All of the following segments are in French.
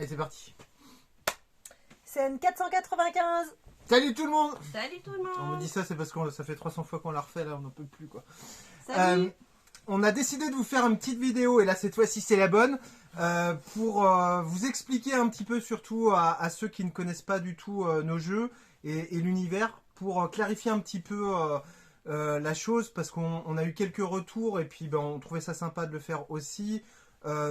Allez, c'est parti. Scène 495. Salut tout le monde. Salut tout le monde. On me dit ça, c'est parce que ça fait 300 fois qu'on l'a refait, là, on n'en peut plus, quoi. Salut. On a décidé de vous faire une petite vidéo, et là, cette fois-ci, c'est la bonne, pour vous expliquer un petit peu, surtout à ceux qui ne connaissent pas du tout nos jeux et l'univers, pour clarifier un petit peu la chose, parce qu'on a eu quelques retours, et puis ben, on trouvait ça sympa de le faire aussi,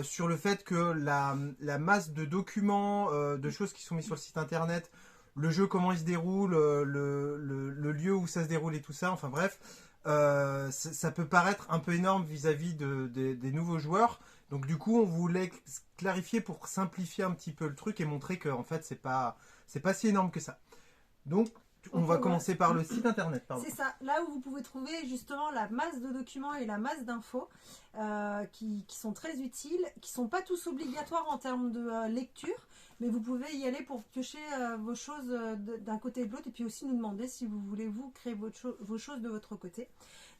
sur le fait que la masse de documents, de choses qui sont mises sur le site internet, le jeu, comment il se déroule, le lieu où ça se déroule et tout ça, enfin bref, ça peut paraître un peu énorme vis-à-vis des nouveaux joueurs. Donc du coup, on voulait clarifier pour simplifier un petit peu le truc et montrer que en fait, c'est pas si énorme que ça. Donc, on va commencer par le site internet. C'est ça, là où vous pouvez trouver justement la masse de documents et la masse d'infos qui sont très utiles, qui ne sont pas tous obligatoires en termes de lecture, mais vous pouvez y aller pour piocher vos choses d'un côté et de l'autre, et puis aussi nous demander si vous voulez vous créer vos choses de votre côté.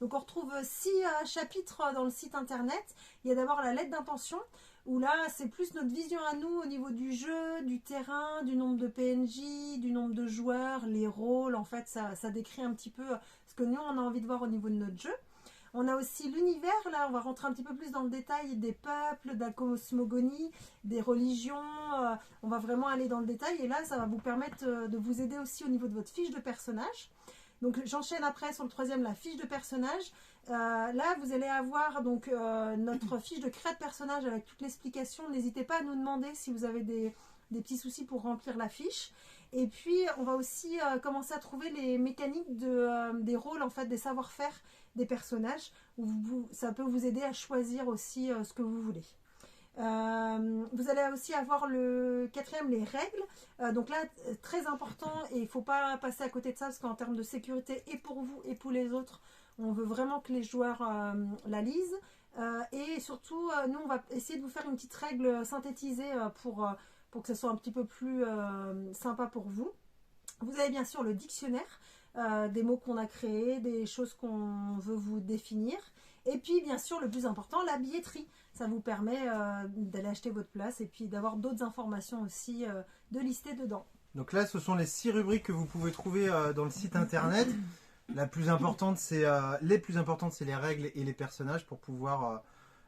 Donc on retrouve 6 chapitres dans le site internet. Il y a d'abord la lettre d'intention, où là c'est plus notre vision à nous au niveau du jeu, du terrain, du nombre de PNJ, du nombre de joueurs, les rôles. En fait ça décrit un petit peu ce que nous on a envie de voir au niveau de notre jeu. On a aussi l'univers, là on va rentrer un petit peu plus dans le détail des peuples, de la cosmogonie, des religions, on va vraiment aller dans le détail et là ça va vous permettre de vous aider aussi au niveau de votre fiche de personnage. Donc j'enchaîne après sur le troisième, la fiche de personnage. Là vous allez avoir donc notre fiche de créa de personnage avec toute l'explication. N'hésitez pas à nous demander si vous avez des petits soucis pour remplir la fiche. Et puis on va aussi commencer à trouver les mécaniques des rôles, en fait, des savoir-faire des personnages. Ça peut vous aider à choisir aussi ce que vous voulez. Vous allez aussi avoir le quatrième, les règles. Donc là, très important, et il ne faut pas passer à côté de ça, parce qu'en termes de sécurité, et pour vous et pour les autres, on veut vraiment que les joueurs la lisent. Et surtout, nous, on va essayer de vous faire une petite règle synthétisée pour que ce soit un petit peu plus sympa pour vous. Vous avez bien sûr le dictionnaire, des mots qu'on a créés, des choses qu'on veut vous définir. Et puis, bien sûr, le plus important, la billetterie. Ça vous permet d'aller acheter votre place et puis d'avoir d'autres informations aussi de lister dedans. Donc là, ce sont les 6 rubriques que vous pouvez trouver dans le site internet. La plus importante, les plus importantes, c'est les règles et les personnages pour pouvoir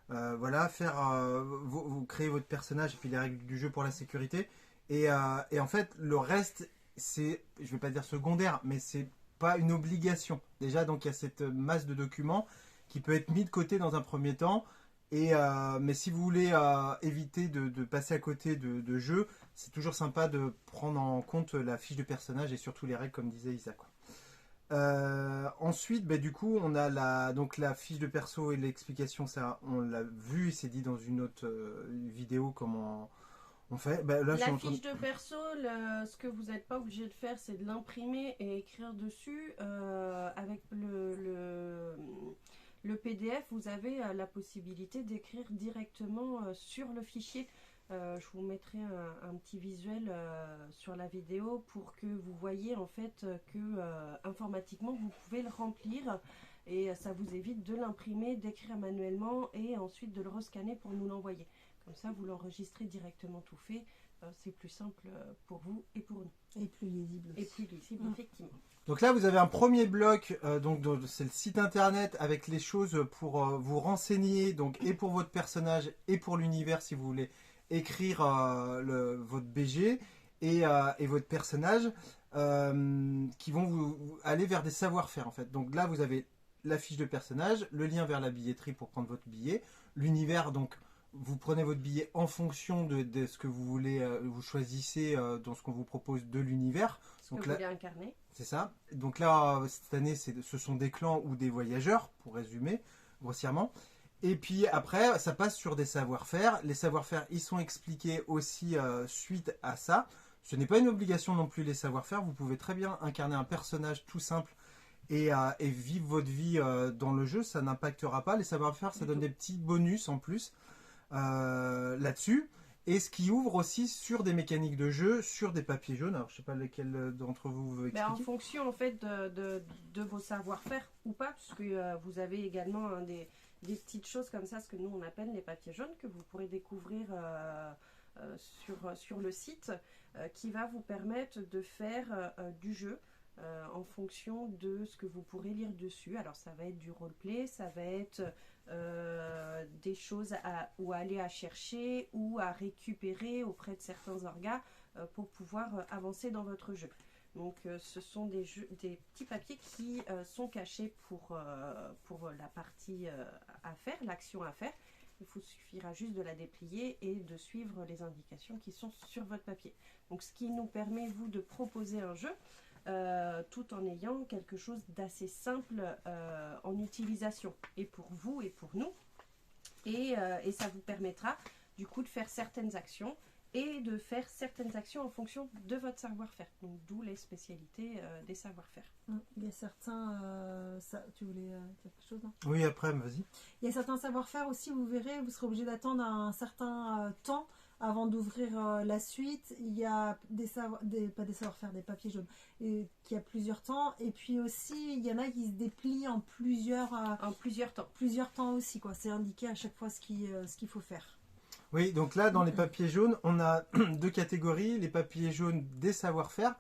voilà, vous créer votre personnage et puis les règles du jeu pour la sécurité. Et en fait, le reste, c'est, je vais pas dire secondaire, mais c'est pas une obligation. Déjà, donc il y a cette masse de documents qui peut être mis de côté dans un premier temps. Mais si vous voulez éviter de passer à côté de jeux, c'est toujours sympa de prendre en compte la fiche de personnage et surtout les règles, comme disait Isa, quoi. Ensuite, du coup, on a la fiche de perso et l'explication, ça on l'a vu et c'est dit dans une autre vidéo comment on fait. Là, la fiche de perso, ce que vous n'êtes pas obligé de faire, c'est de l'imprimer et écrire dessus. Avec le PDF, vous avez la possibilité d'écrire directement sur le fichier. Je vous mettrai un petit visuel sur la vidéo pour que vous voyez en fait que informatiquement vous pouvez le remplir et ça vous évite de l'imprimer, d'écrire manuellement et ensuite de le rescanner pour nous l'envoyer. Comme ça vous l'enregistrez directement tout fait, c'est plus simple pour vous et pour nous. Et plus lisible aussi. Et plus lisible, effectivement. Donc là, vous avez un premier bloc, c'est le site internet avec les choses pour vous renseigner, donc et pour votre personnage et pour l'univers si vous voulez écrire votre BG et votre personnage qui vont vous aller vers des savoir-faire en fait. Donc là, vous avez la fiche de personnage, le lien vers la billetterie pour prendre votre billet, l'univers, donc vous prenez votre billet en fonction de ce que vous voulez, vous choisissez dans ce qu'on vous propose de l'univers. Donc vous voulez incarner. C'est ça. Donc là, cette année, ce sont des clans ou des voyageurs, pour résumer grossièrement. Et puis après, ça passe sur des savoir-faire. Les savoir-faire, ils sont expliqués aussi suite à ça. Ce n'est pas une obligation non plus les savoir-faire. Vous pouvez très bien incarner un personnage tout simple et vivre votre vie dans le jeu. Ça n'impactera pas. Les savoir-faire, ça donne des petits bonus en plus là-dessus. Et ce qui ouvre aussi sur des mécaniques de jeu, sur des papiers jaunes. Alors, je ne sais pas lesquels d'entre vous veut expliquer. En fonction en fait de vos savoir-faire ou pas, puisque vous avez également des petites choses comme ça, ce que nous on appelle les papiers jaunes, que vous pourrez découvrir sur le site qui va vous permettre de faire du jeu en fonction de ce que vous pourrez lire dessus. Alors ça va être du roleplay, ça va être des choses ou aller à chercher ou à récupérer auprès de certains orgas pour pouvoir avancer dans votre jeu. Donc ce sont des petits papiers qui sont cachés pour la partie à faire, l'action à faire. Il vous suffira juste de la déplier et de suivre les indications qui sont sur votre papier. Donc ce qui nous permet, vous, de proposer un jeu tout en ayant quelque chose d'assez simple en utilisation, et pour vous et pour nous. Et ça vous permettra du coup de faire certaines actions et de faire certaines actions en fonction de votre savoir-faire. Donc d'où les spécialités des savoir-faire. Il y a certains... tu voulais dire quelque chose, non? Oui, après, vas-y. Il y a certains savoir-faire aussi, vous verrez, vous serez obligé d'attendre un certain temps avant d'ouvrir la suite. Il y a pas des savoir-faire, des papiers jaunes, et qui a plusieurs temps. Et puis aussi, il y en a qui se déplient en plusieurs temps. Plusieurs temps aussi, quoi. C'est indiqué à chaque fois ce qu'il faut faire. Oui, donc là, dans les papiers jaunes, on a deux catégories. Les papiers jaunes des savoir-faire.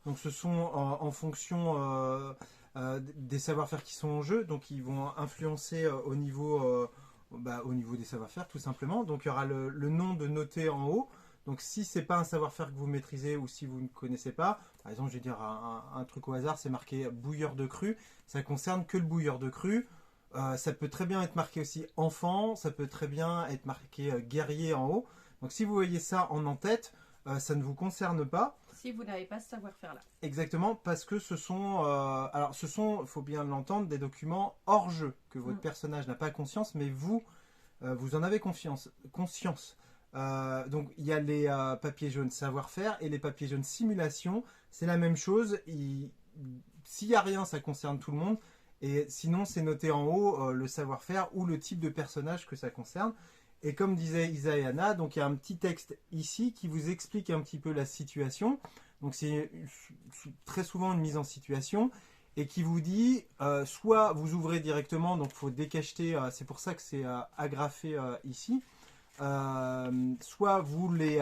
Donc ce sont en fonction des savoir-faire qui sont en jeu. Donc ils vont influencer au niveau des savoir-faire, tout simplement. Donc il y aura le nom de noté en haut. Donc si c'est pas un savoir-faire que vous maîtrisez ou si vous ne connaissez pas, par exemple, je vais dire un truc au hasard, c'est marqué bouilleur de cru. Ça concerne que le bouilleur de cru. Ça peut très bien être marqué aussi enfant, ça peut très bien être marqué guerrier en haut. Donc si vous voyez ça en tête, ça ne vous concerne pas. Si vous n'avez pas ce savoir-faire-là. Exactement, parce que ce sont, il faut bien l'entendre, des documents hors jeu, que votre personnage n'a pas conscience, mais vous en avez conscience. Donc il y a les papiers jaunes savoir-faire et les papiers jaunes simulation. C'est la même chose. S'il n'y a rien, ça concerne tout le monde. Et sinon, c'est noté en haut le savoir-faire ou le type de personnage que ça concerne. Et comme disait Isa et Anna, donc il y a un petit texte ici qui vous explique un petit peu la situation. Donc c'est très souvent une mise en situation et qui vous dit soit vous ouvrez directement, donc il faut décacheter, c'est pour ça que c'est agrafé ici. Soit vous les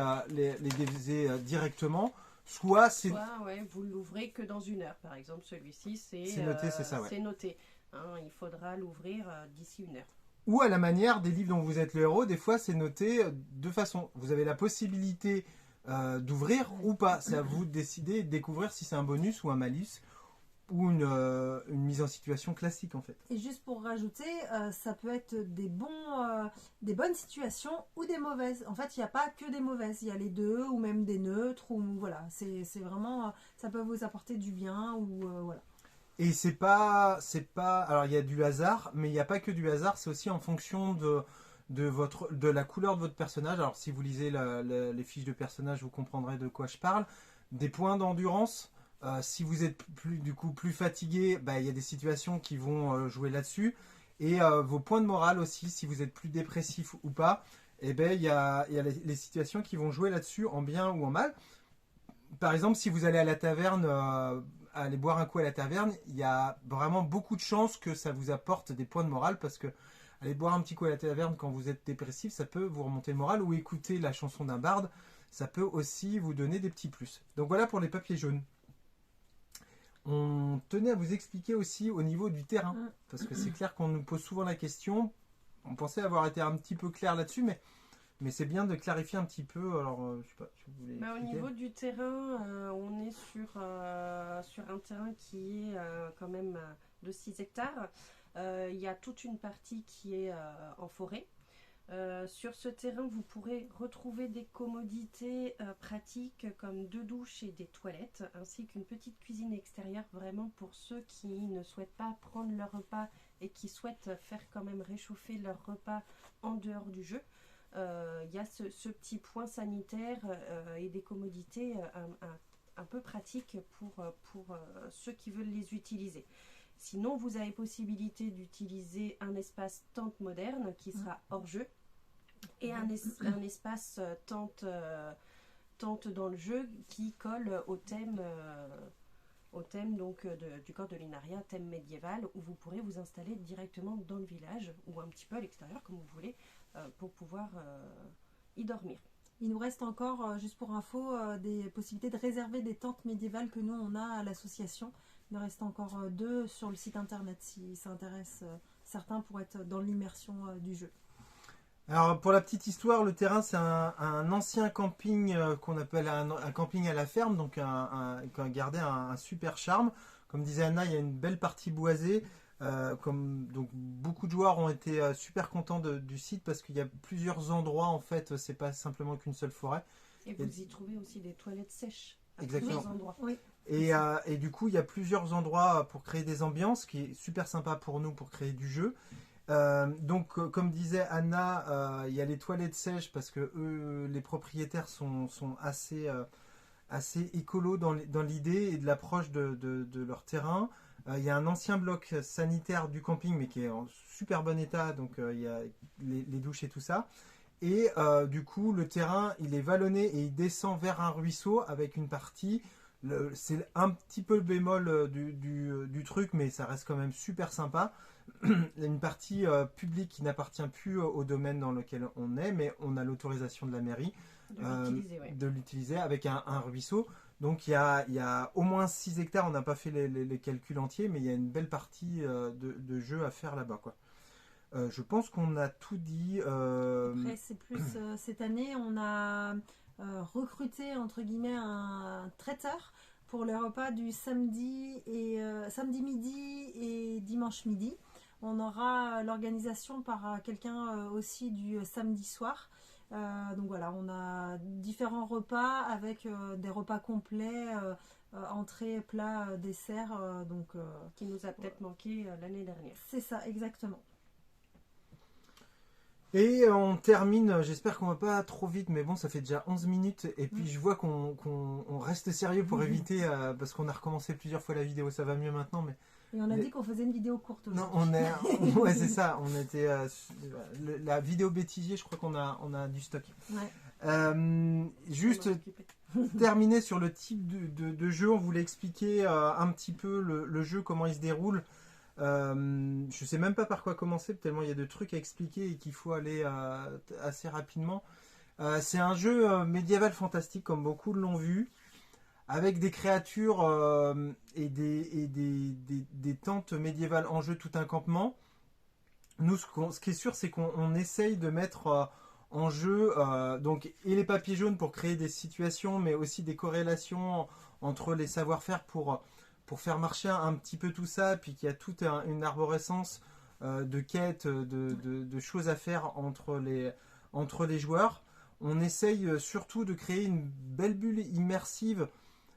divisez directement. Soit vous l'ouvrez que dans 1 heure, par exemple. Celui-ci, c'est noté, c'est ça, ouais. C'est noté. Hein, il faudra l'ouvrir d'ici 1 heure. Ou à la manière des livres dont vous êtes le héros, des fois c'est noté de façon. Vous avez la possibilité d'ouvrir ou pas. C'est à vous de décider et de découvrir si c'est un bonus ou un malus ou une mise en situation classique en fait. Et juste pour rajouter, ça peut être des bonnes situations ou des mauvaises. En fait, il n'y a pas que des mauvaises, il y a les deux ou même des neutres. Ou voilà, c'est vraiment, ça peut vous apporter du bien ou voilà. Et c'est pas, alors il y a du hasard, mais il n'y a pas que du hasard, c'est aussi en fonction de la couleur de votre personnage. Alors si vous lisez les fiches de personnage, vous comprendrez de quoi je parle. Des points d'endurance. Si vous êtes plus fatigué, il y a des situations qui vont jouer là-dessus. Et vos points de morale aussi, si vous êtes plus dépressif ou pas, il y a les situations qui vont jouer là-dessus en bien ou en mal. Par exemple, si vous allez à la taverne, aller boire un coup à la taverne, il y a vraiment beaucoup de chances que ça vous apporte des points de morale parce que aller boire un petit coup à la taverne quand vous êtes dépressif, ça peut vous remonter le moral, ou écouter la chanson d'un barde, ça peut aussi vous donner des petits plus. Donc voilà pour les papiers jaunes. On tenait à vous expliquer aussi au niveau du terrain, parce que c'est clair qu'on nous pose souvent la question. On pensait avoir été un petit peu clair là-dessus, mais c'est bien de clarifier un petit peu. Alors, je sais pas, si vous voulez au niveau du terrain, on est sur un terrain qui est quand même de 6 hectares. Il y a toute une partie qui est en forêt. Sur ce terrain, vous pourrez retrouver des commodités pratiques comme 2 douches et des toilettes, ainsi qu'une petite cuisine extérieure, vraiment pour ceux qui ne souhaitent pas prendre leur repas et qui souhaitent faire quand même réchauffer leur repas en dehors du jeu. Il y a ce petit point sanitaire et des commodités un peu pratiques pour ceux qui veulent les utiliser. Sinon, vous avez possibilité d'utiliser un espace tente moderne qui sera hors jeu et un espace tente dans le jeu qui colle au thème donc du corps de l'Inaria, thème médiéval, où vous pourrez vous installer directement dans le village ou un petit peu à l'extérieur comme vous voulez pour pouvoir y dormir. Il nous reste encore, juste pour info, des possibilités de réserver des tentes médiévales que nous on a à l'association. Il nous reste encore 2 sur le site internet si ça intéresse certains pour être dans l'immersion du jeu. Alors pour la petite histoire, le terrain c'est un ancien camping qu'on appelle un camping à la ferme, donc qui a gardé un super charme. Comme disait Anna, il y a une belle partie boisée. Donc beaucoup de joueurs ont été super contents du site parce qu'il y a plusieurs endroits en fait, c'est pas simplement qu'une seule forêt. Et vous y trouvez aussi des toilettes sèches à Exactement. plusieurs endroits. Oui. Et du coup, il y a plusieurs endroits pour créer des ambiances, qui est super sympa pour nous pour créer du jeu. Comme disait Anna, il y a les toilettes sèches parce que eux, les propriétaires sont assez écolo dans l'idée et de l'approche de leur terrain. Il y a un ancien bloc sanitaire du camping, mais qui est en super bon état, donc il y a les douches et tout ça. Et du coup, le terrain, il est vallonné et il descend vers un ruisseau avec une partie. C'est un petit peu le bémol du truc, mais ça reste quand même super sympa. Une partie publique qui n'appartient plus au domaine dans lequel on est, mais on a l'autorisation de la mairie de l'utiliser avec un ruisseau. Donc il y a au moins 6 hectares, on n'a pas fait les calculs entiers, mais il y a une belle partie de jeu à faire là-bas, quoi. Je pense qu'on a tout dit. Après, c'est plus cette année, on a recruté entre guillemets un traiteur pour les repas du samedi midi et dimanche midi. On aura l'organisation par quelqu'un aussi du samedi soir. Donc voilà, on a différents repas avec des repas complets, entrée, plat, dessert. Qui nous a peut-être manqué l'année dernière. C'est ça, exactement. Et on termine, j'espère qu'on va pas trop vite, mais bon, ça fait déjà 11 minutes. Et puis je vois qu'on reste sérieux pour éviter, parce qu'on a recommencé plusieurs fois la vidéo, ça va mieux maintenant. Mais Et on a dit qu'on faisait une vidéo courte aujourd'hui. Non, ouais, c'est ça. On était la vidéo bêtisier, je crois qu'on a du stock. Ouais. Juste terminer sur le type de jeu, on voulait expliquer un petit peu le jeu, comment il se déroule. Je sais même pas par quoi commencer, tellement il y a de trucs à expliquer et qu'il faut aller assez rapidement. C'est un jeu médiéval fantastique, comme beaucoup l'ont vu, avec des créatures et des tentes médiévales en jeu, tout un campement. Nous, ce qui est sûr, c'est qu'on essaye de mettre en jeu donc, et les papiers jaunes pour créer des situations, mais aussi des corrélations entre les savoir-faire pour faire marcher un petit peu tout ça, puis qu'il y a toute une arborescence de quêtes, de choses à faire entre les joueurs. On essaye surtout de créer une belle bulle immersive.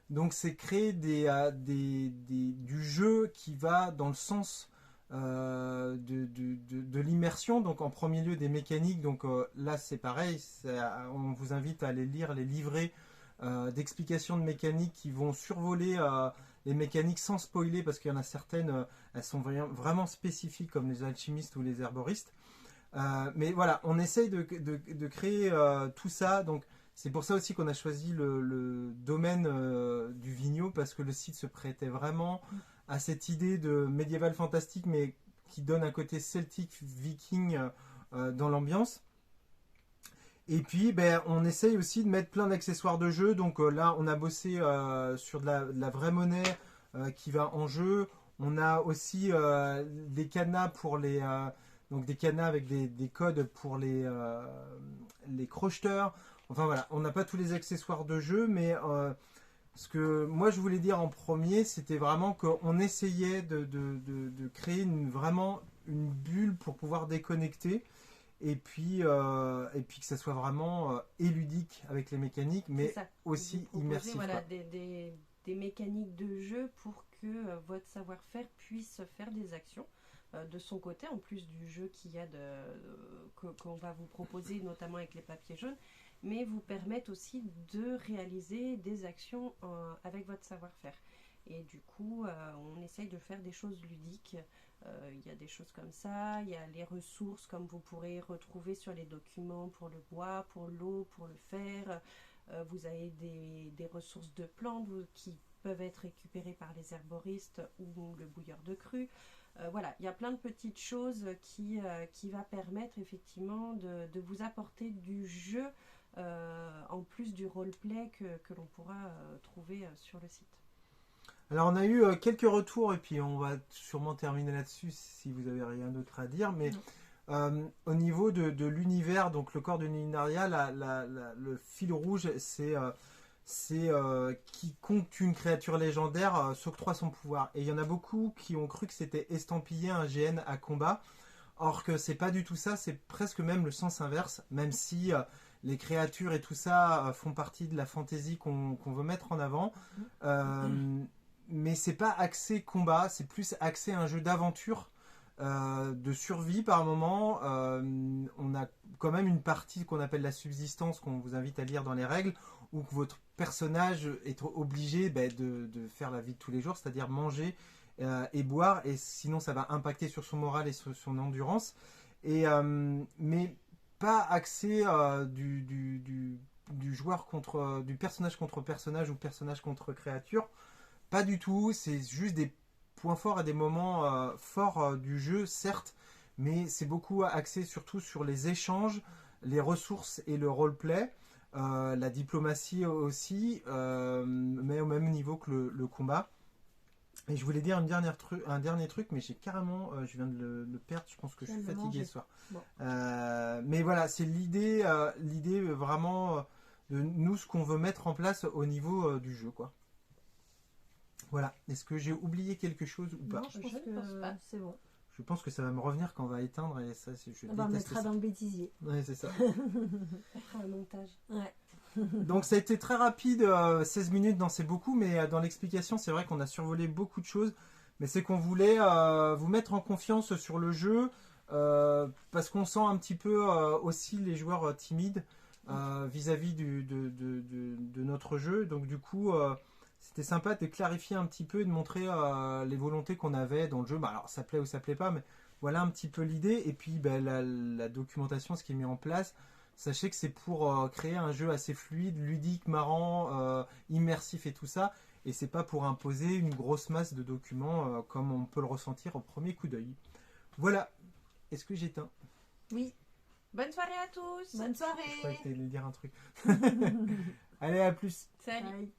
Donc c'est créer du jeu qui va dans le sens de l'immersion. Donc en premier lieu des mécaniques. Donc là c'est pareil, on vous invite à aller lire les livrets d'explications de mécaniques qui vont survoler les mécaniques sans spoiler, parce qu'il y en a certaines, elles sont vraiment spécifiques, comme les alchimistes ou les herboristes. Mais voilà, on essaye de créer tout ça. Donc c'est pour ça aussi qu'on a choisi le domaine du Vigno, parce que le site se prêtait vraiment à cette idée de médiéval fantastique, mais qui donne un côté celtique, viking dans l'ambiance. Et puis, on essaye aussi de mettre plein d'accessoires de jeu. Donc là, on a bossé sur de la vraie monnaie qui va en jeu. On a aussi des cadenas pour donc des cadenas avec des codes pour les crocheteurs. Enfin voilà, on n'a pas tous les accessoires de jeu, mais ce que moi je voulais dire en premier, c'était vraiment qu'on essayait de créer vraiment une bulle pour pouvoir déconnecter. Et puis que ça soit vraiment ludique avec les mécaniques, mais aussi immersif. Voilà, des mécaniques de jeu pour que votre savoir-faire puisse faire des actions de son côté, en plus du jeu qu'on va vous proposer, notamment avec les papiers jaunes, mais vous permettre aussi de réaliser des actions avec votre savoir-faire. Et du coup, on essaye de faire des choses ludiques. Il y a des choses comme ça, il y a les ressources comme vous pourrez retrouver sur les documents pour le bois, pour l'eau, pour le fer. Vous avez des ressources de plantes qui peuvent être récupérées par les herboristes ou le bouilleur de cru. Voilà, il y a plein de petites choses qui va permettre effectivement de vous apporter du jeu en plus du roleplay que l'on pourra trouver sur le site. Alors on a eu quelques retours et puis on va sûrement terminer là-dessus si vous avez rien d'autre à dire, mais au niveau de l'univers, donc le corps de Lunaria, le fil rouge, c'est quiconque une créature légendaire s'octroie son pouvoir. Et il y en a beaucoup qui ont cru que c'était estampillé un GN à combat, or que c'est pas du tout ça, c'est presque même le sens inverse, même si les créatures et tout ça font partie de la fantaisie qu'on veut mettre en avant. Mais c'est pas axé combat, c'est plus axé un jeu d'aventure, de survie par moment. On a quand même une partie qu'on appelle la subsistance, qu'on vous invite à lire dans les règles, où votre personnage est obligé de faire la vie de tous les jours, c'est-à-dire manger et boire, et sinon ça va impacter sur son moral et sur son endurance. Mais pas axé du joueur contre du personnage contre personnage ou personnage contre créature. Pas du tout, c'est juste des points forts et des moments forts du jeu, certes, mais c'est beaucoup axé surtout sur les échanges, les ressources et le roleplay, la diplomatie aussi, mais au même niveau que le combat. Et je voulais dire un dernier truc, mais j'ai carrément, je viens de le perdre, je pense que je suis fatigué ce soir. Bon. Mais voilà, c'est l'idée vraiment de nous, ce qu'on veut mettre en place au niveau du jeu, quoi. Voilà. Est-ce que j'ai oublié quelque chose ou pas? Non, je pense que c'est bon. Je pense que ça va me revenir quand on va éteindre et ça, on va mettra dans le bêtisier. Ouais, c'est ça. On fera un montage. Ouais. Donc ça a été très rapide, 16 minutes, c'est beaucoup, mais dans l'explication, c'est vrai qu'on a survolé beaucoup de choses. Mais c'est qu'on voulait vous mettre en confiance sur le jeu, parce qu'on sent un petit peu aussi les joueurs timides vis-à-vis de notre jeu. Donc du coup... c'était sympa de clarifier un petit peu et de montrer les volontés qu'on avait dans le jeu. Alors ça plaît ou ça plaît pas, mais voilà un petit peu l'idée. Et puis la documentation, ce qui est mis en place, sachez que c'est pour créer un jeu assez fluide, ludique, marrant, immersif et tout ça. Et c'est pas pour imposer une grosse masse de documents comme on peut le ressentir au premier coup d'œil. Voilà. Est-ce que j'éteins? Oui. Bonne soirée à tous. Bonne soirée. Je croyais que tu allais dire un truc. Allez, à plus. Salut. Bye.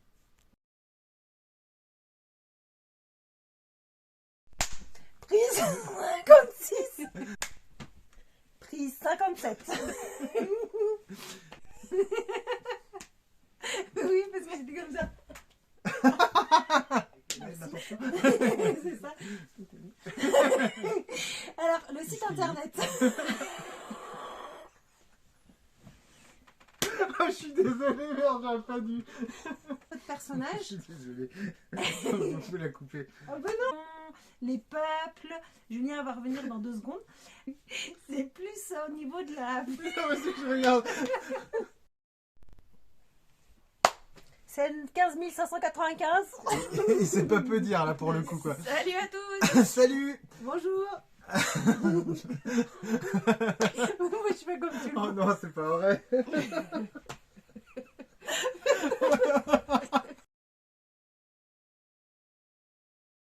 Prise 56. Prise 57. Oui, parce que j'étais comme ça. C'est ça. Alors, le site internet. Je suis désolé, merde, j'aurais pas dû. Votre personnage. Je suis désolé. On peut la couper. Oh ben non. Les peuples. Julien va revenir dans 2 secondes. C'est plus au niveau de la... Non, mais c'est que je regarde. C'est 15 595. Il sait pas peu dire là pour le coup quoi. Salut à tous. Salut. Bonjour. Moi je fais comme tu le Oh non, c'est pas vrai.